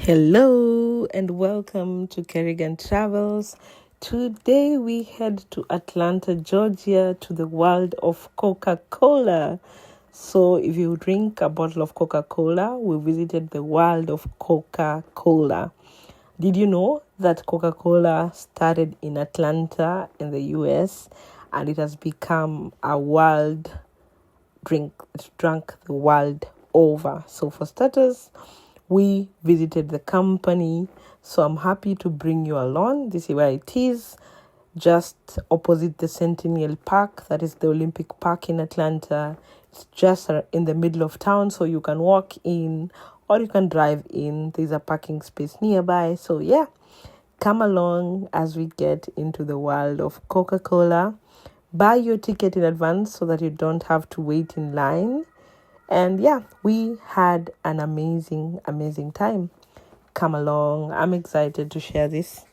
Hello and welcome to Kerrygan Travels. Today we head to Atlanta, Georgia to the world of Coca-Cola. So if you drink a bottle of Coca-Cola, we visited the world of Coca-Cola. Did you know that Coca-Cola started in Atlanta in the US and it has become a world drink? It's drunk the world over. So for starters, we visited the company, so I'm happy to bring you along. This is where it is, just opposite the Centennial Park, that is the Olympic Park in Atlanta. It's just in the middle of town, so you can walk in or you can drive in. There's a parking space nearby, so yeah, come along as we get into the world of Coca-Cola. Buy your ticket in advance so that you don't have to wait in line. And yeah, we had an amazing time. Come along. I'm excited to share this.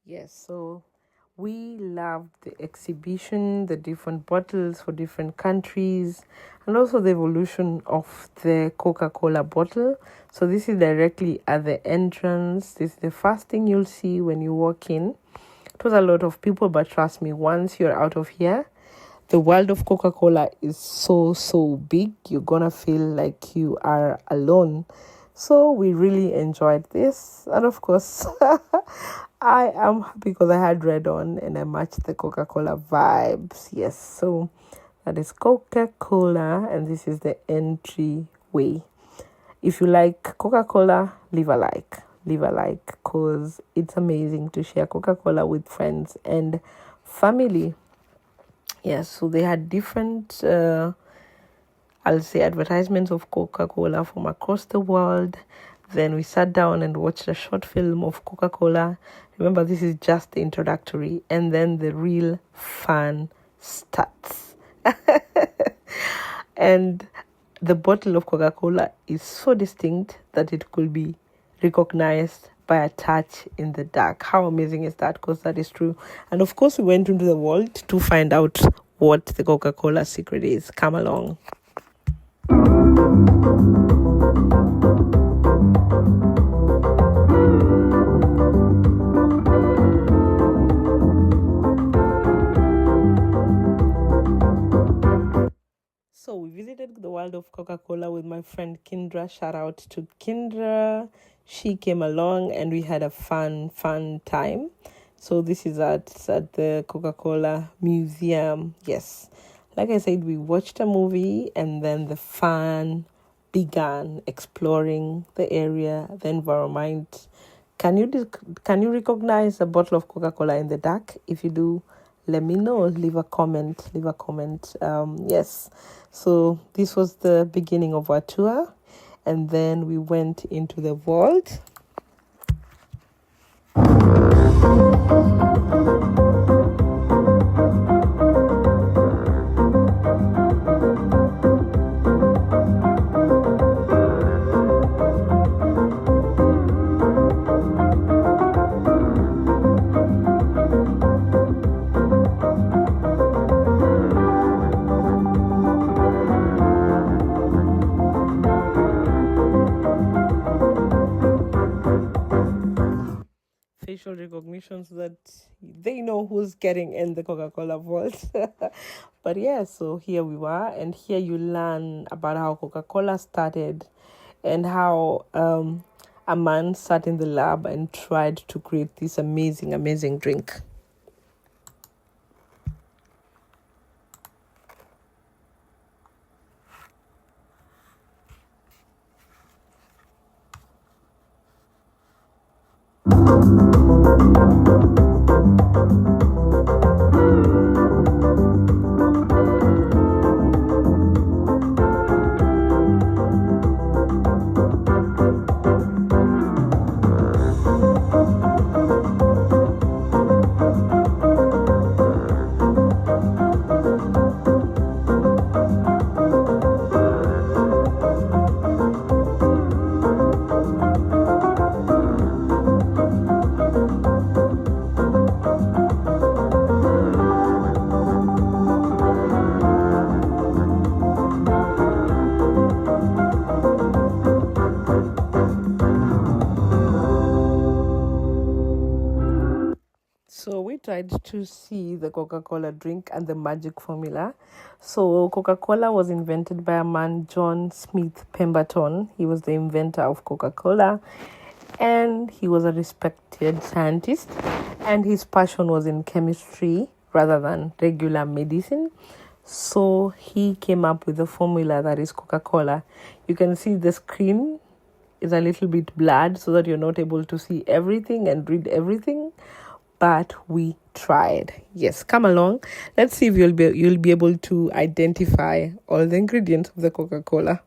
Yes, so we loved the exhibition, the different bottles for different countries, and also the evolution of the Coca-Cola bottle. So this is directly at the entrance. This is the first thing you'll see when you walk in. It was a lot of people, but trust me, once you're out of here, the world of Coca-Cola is so big. You're gonna feel like you are alone. So we really enjoyed this. And of course, I am happy because I had red on and I matched the Coca-Cola vibes. Yes, so that is Coca-Cola and this is the entryway. If you like Coca-Cola, leave a like because it's amazing to share Coca-Cola with friends and family. Yes, so they had different I'll say advertisements of Coca-Cola from across the world. Then we sat down and watched a short film of Coca-Cola. Remember, this is just the introductory, and then the real fun starts. And the bottle of Coca-Cola is so distinct that it could be recognized by a touch in the dark. How amazing is that? Because that is true. And of course, we went into the world to find out what the Coca-Cola secret is. Come along. So we visited the world of Coca-Cola with my friend Kindra. Shout out to Kindra. She came along and we had a fun time. So this is at the Coca-Cola Museum. Yes. Like I said, we watched a movie and then the fun began, exploring the area, the environment. Can you recognize a bottle of Coca-Cola in the dark? If you do, let me know. Leave a comment. Yes. So this was the beginning of our tour, and then we went into the vault. Facial recognition so that they know who's getting in the Coca-Cola vault. But yeah, so here we were, and here you learn about how Coca-Cola started and how a man sat in the lab and tried to create this amazing drink. So we tried to see the Coca-Cola drink and the magic formula. So Coca-Cola was invented by a man, John Smith Pemberton. He was the inventor of Coca-Cola, and he was a respected scientist, and his passion was in chemistry rather than regular medicine. So he came up with the formula that is Coca-Cola. You can see the screen is a little bit blurred so that you're not able to see everything and read everything, but we tried. Yes, come along. Let's see if you'll be able to identify all the ingredients of the Coca-Cola.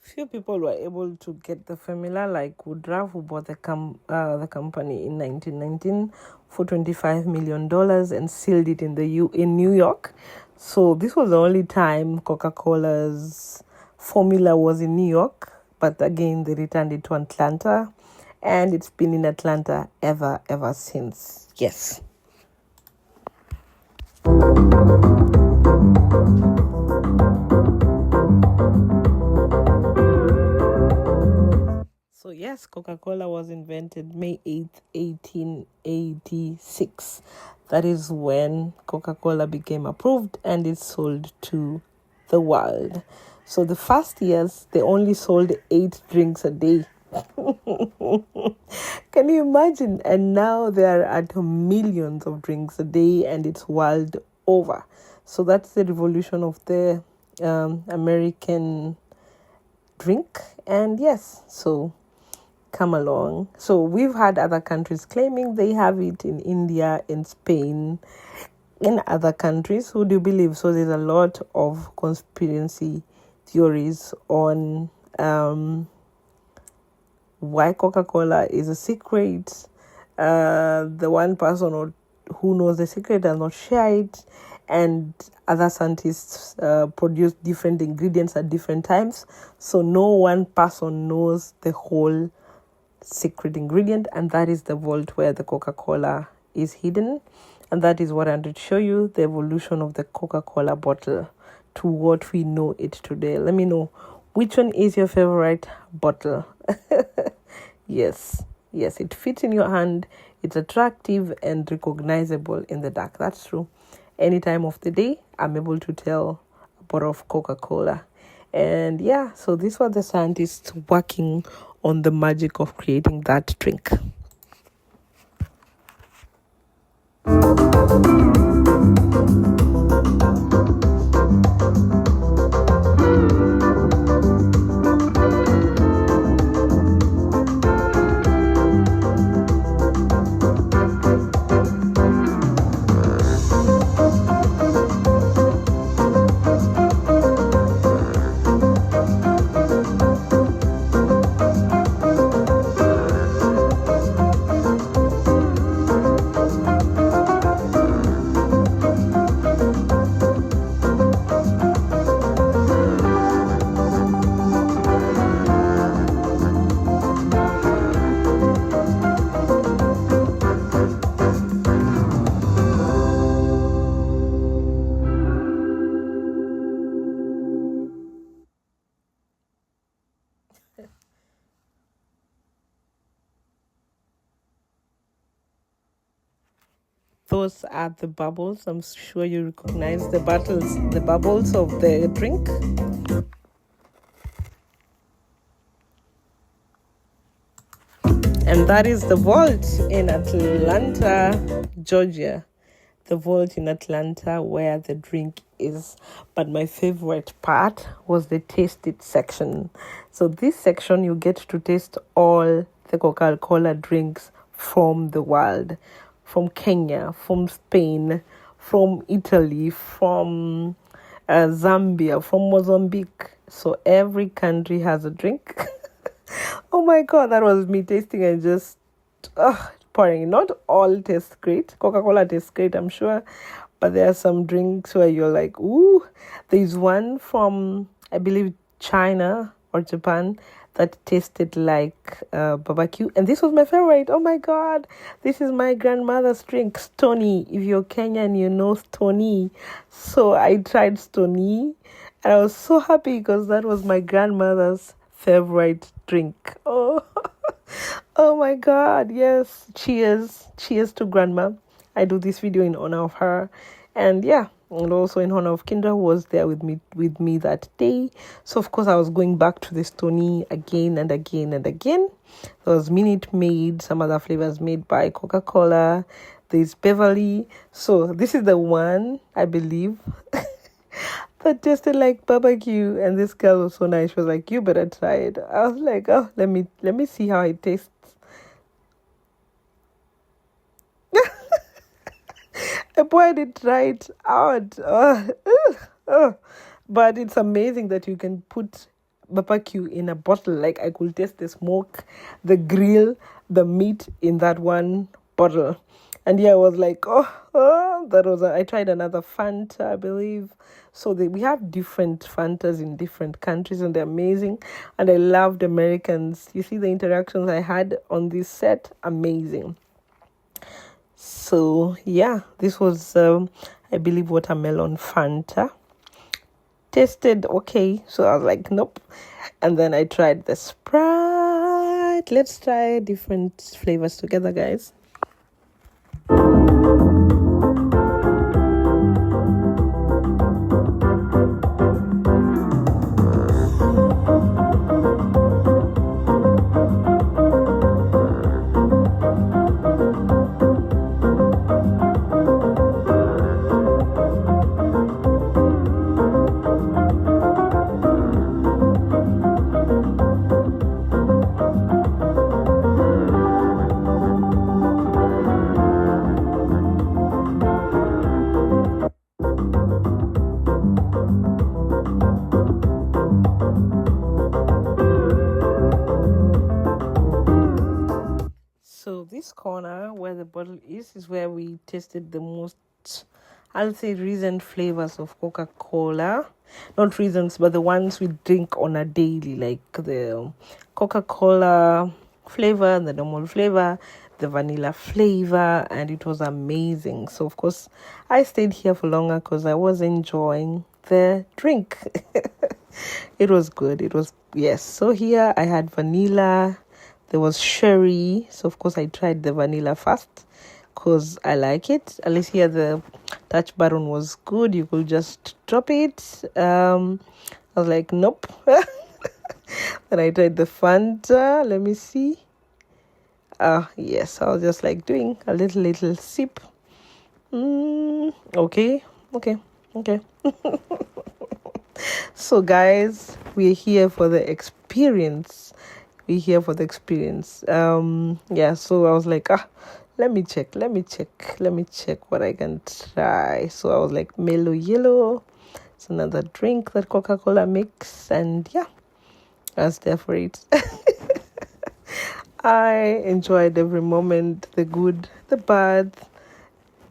Few people were able to get the formula, like Woodruff, who bought the company in 1919 for $25 million and sealed it in New York. So this was the only time Coca-Cola's formula was in New York, but again they returned it to Atlanta, and it's been in Atlanta ever since. Yes. So yes, Coca-Cola was invented May 8th, 1886. That is when Coca-Cola became approved and it sold to the world. So the first years, they only sold 8 drinks a day. Can you imagine? And now they are at millions of drinks a day, and it's world over. So that's the revolution of the American drink. And yes, so come along. So we've had other countries claiming they have it in India, in Spain, in other countries. Who do you believe? So there's a lot of conspiracy theories on why Coca-Cola is a secret. The one person who knows the secret does not share it, and other scientists produce different ingredients at different times. So no one person knows the whole secret ingredient, and that is the vault where the Coca-Cola is hidden. And that is what I'm going to show you, the evolution of the Coca-Cola bottle to what we know it today. Let me know, which one is your favorite bottle? Yes, it fits in your hand, it's attractive and recognizable in the dark. That's true. Any time of the day, I'm able to tell a bottle of Coca-Cola. And yeah, so these were the scientists working on the magic of creating that drink. those are the bubbles. I'm sure you recognize the bubbles of the drink. And that is the vault in Atlanta, Georgia. The vault in Atlanta where the drink is. But my favorite part was the taste it section. So this section, you get to taste all the Coca-Cola drinks from the world. From Kenya, from Spain, from Italy, from Zambia, from Mozambique. So every country has a drink. Oh my God, that was me tasting and just pouring. Not all taste great. Coca-Cola tastes great, I'm sure. But there are some drinks where you're like, ooh. There's one from, I believe, China or Japan that tasted like barbecue. And this was my favorite. Oh my God. This is my grandmother's drink, Stony. If you're Kenyan, you know Stony. So I tried Stony. And I was so happy because that was my grandmother's favorite drink. Oh, oh my God. Yes. Cheers. Cheers to grandma. I do this video in honor of her. And yeah, and also in honor of Kendra, who was there with me that day. So of course I was going back to the Stony again and again and again. There was Minute Maid, some other flavors made by Coca-Cola. There's Beverly. So this is the one, I believe, that tasted like barbecue. And this girl was so nice. She was like, you better try it. I was like, oh, let me see how it tastes. I poured it right out. But it's amazing that you can put barbecue in a bottle. Like I could taste the smoke, the grill, the meat in that one bottle. And yeah, I was like, I tried another Fanta, I believe. So we have different Fantas in different countries and they're amazing. And I loved Americans. You see the interactions I had on this set? Amazing. So yeah, this was I believe watermelon Fanta. Tasted okay, so I was like nope. And then I tried the Sprite. Let's try different flavors together, guys. So this corner where the bottle is where we tasted the most, I'll say, recent flavors of Coca-Cola. Not reasons, but the ones we drink on a daily, like the Coca-Cola flavor, the normal flavor, the vanilla flavor, and it was amazing. So of course I stayed here for longer because I was enjoying the drink. It was good. It was, yes. So here I had vanilla. There was sherry. So of course I tried the vanilla first because I like it. At least here the touch button was good. You could just drop it. I was like, nope. Then I tried the Fanta. Let me see. Yes, I was just like doing a little sip. Okay. So guys, we're here for the experience. Yeah, so I was like, let me check what I can try. So I was like, Mellow Yellow. It's another drink that Coca-Cola makes, and yeah, I was there for it. I enjoyed every moment, the good, the bad,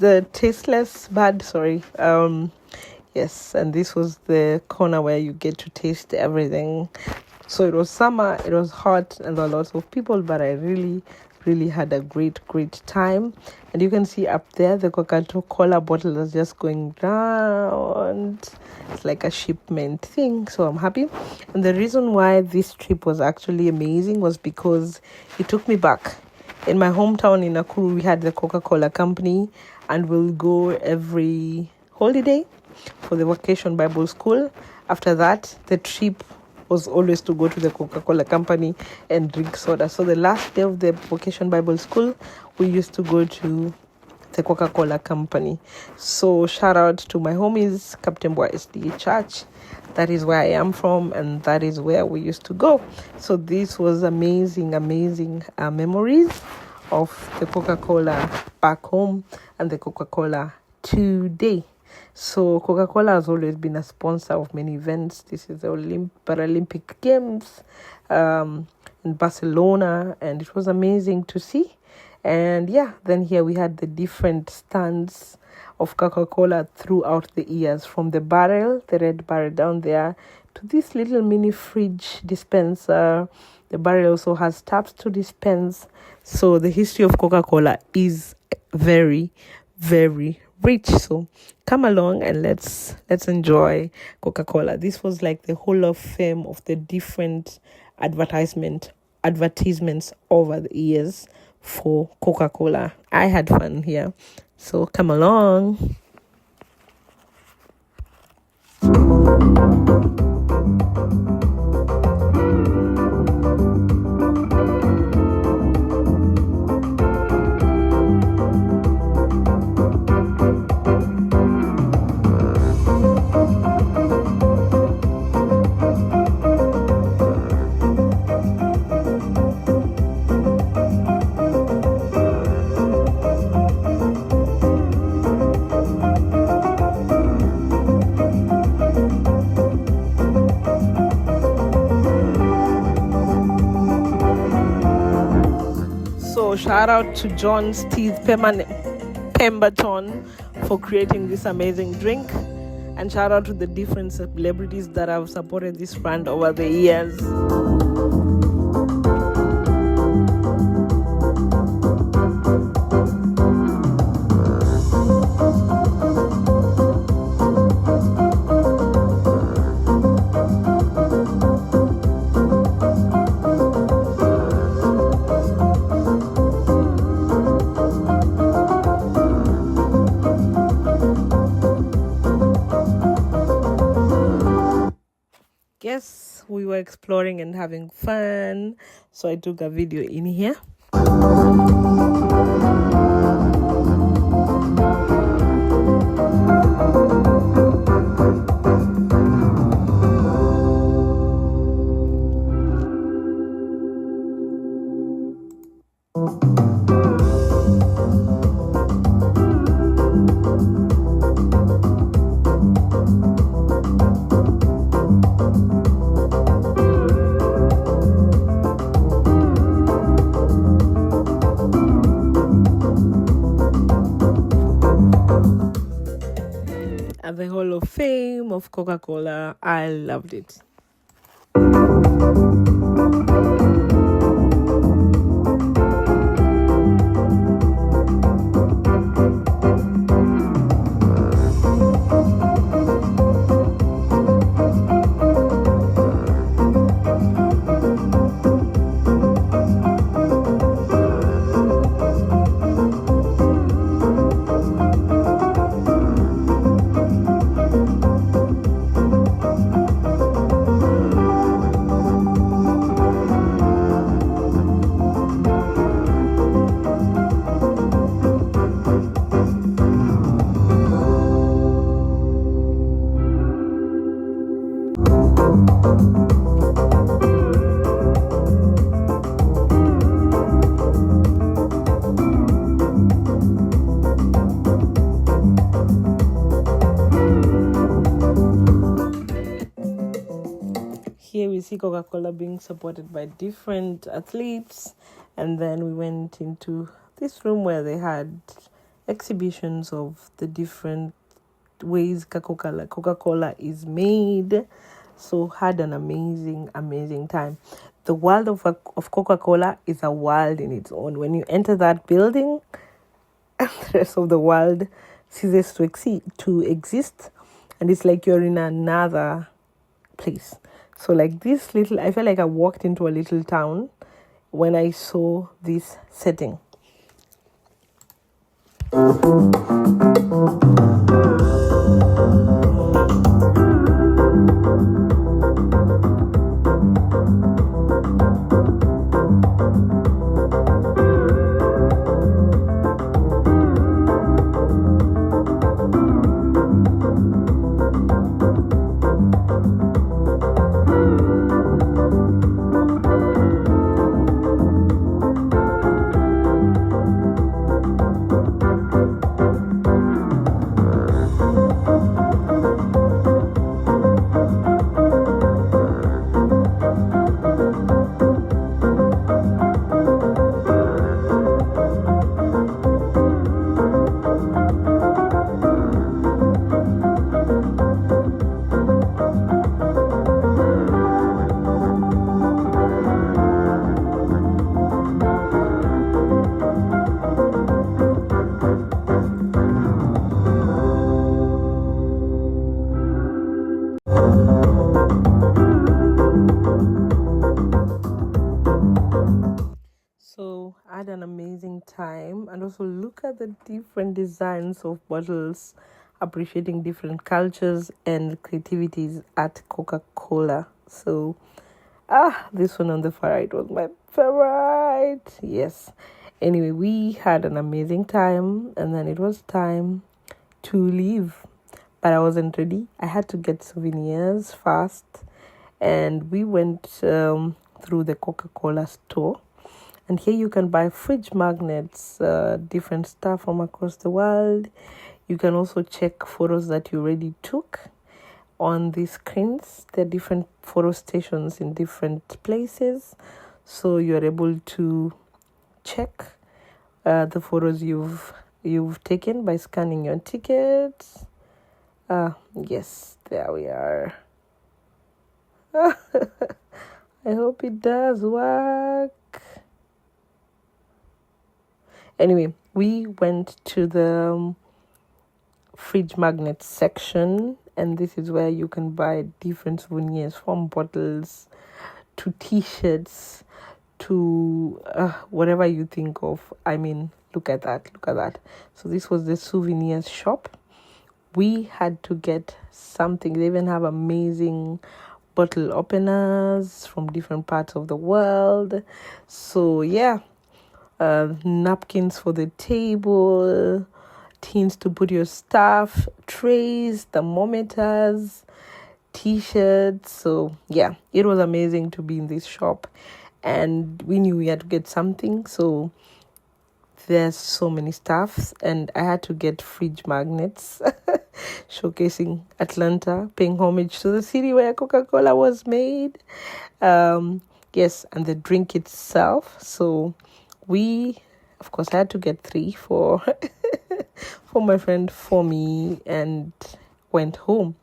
the tasteless bad, yes, and this was the corner where you get to taste everything. So it was summer, it was hot, and there were lots of people, but I really had a great time. And you can see up there the Coca-Cola bottle is just going round. It's like a shipment thing, so I'm happy. And the reason why this trip was actually amazing was because it took me back in my hometown in Nakuru, we had the Coca-Cola company, and we'll go every holiday for the Vacation Bible School. After that, the trip was always to go to the Coca-Cola company and drink soda. So the last day of the Vacation Bible School, we used to go to the Coca-Cola company. So shout out to my homies, Captain Boy SDA Church. That is where I am from, and that is where we used to go. So this was amazing memories of the Coca-Cola back home and the Coca-Cola today. So Coca-Cola has always been a sponsor of many events. This is the Paralympic Games in Barcelona, and it was amazing to see. And then here we had the different stands of Coca-Cola throughout the years, from the barrel, the red barrel down there, to this little mini fridge dispenser. The barrel also has taps to dispense. So the history of Coca-Cola is very, very rich. So come along and let's enjoy Coca-Cola. This was like the Hall of Fame of the different advertisements over the years for Coca-Cola. I had fun here, so come along. So shout out to John Steve Pemberton for creating this amazing drink, and shout out to the different celebrities that have supported this brand over the years. Yes, we were exploring and having fun, so I took a video in here. At the Hall of Fame of Coca-Cola. I loved it. Here we see Coca-Cola being supported by different athletes, and then we went into this room where they had exhibitions of the different ways Coca-Cola is made. So had an amazing time. The world of Coca-Cola is a world in its own. When you enter that building, the rest of the world ceases to exist, and it's like you're in another place. So like this little, I felt like I walked into a little town when I saw this setting. So I had an amazing time, and also look at the different designs of bottles, appreciating different cultures and creativities at Coca-Cola. So this one on the far right was my favorite. Yes. Anyway, we had an amazing time, and then it was time to leave. But I wasn't ready. I had to get souvenirs fast, and we went through the Coca-Cola store. And here you can buy fridge magnets, different stuff from across the world. You can also check photos that you already took on the screens. There are different photo stations in different places. So you're able to check the photos you've taken by scanning your tickets. Yes, there we are. I hope it does work. Anyway, we went to the fridge magnet section, and this is where you can buy different souvenirs, from bottles to t-shirts to whatever you think of. I mean, look at that. So this was the souvenirs shop. We had to get something. They even have amazing bottle openers from different parts of the world. So yeah, napkins for the table, tins to put your stuff, trays, thermometers, t-shirts. So yeah, it was amazing to be in this shop, and we knew we had to get something. So there's so many stuffs, and I had to get fridge magnets showcasing Atlanta, paying homage to the city where Coca-Cola was made. Yes, and the drink itself. So we, of course, I had to get 3 for for my friend, for me, and went home.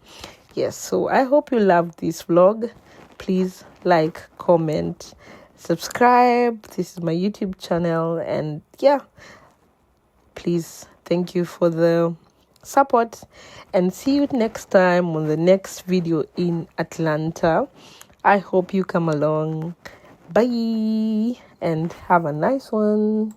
Yes, so I hope you loved this vlog. Please like, comment, subscribe. This is my YouTube channel, and yeah, please, thank you for the support, and see you next time on the next video in Atlanta. I hope you come along. Bye, and have a nice one.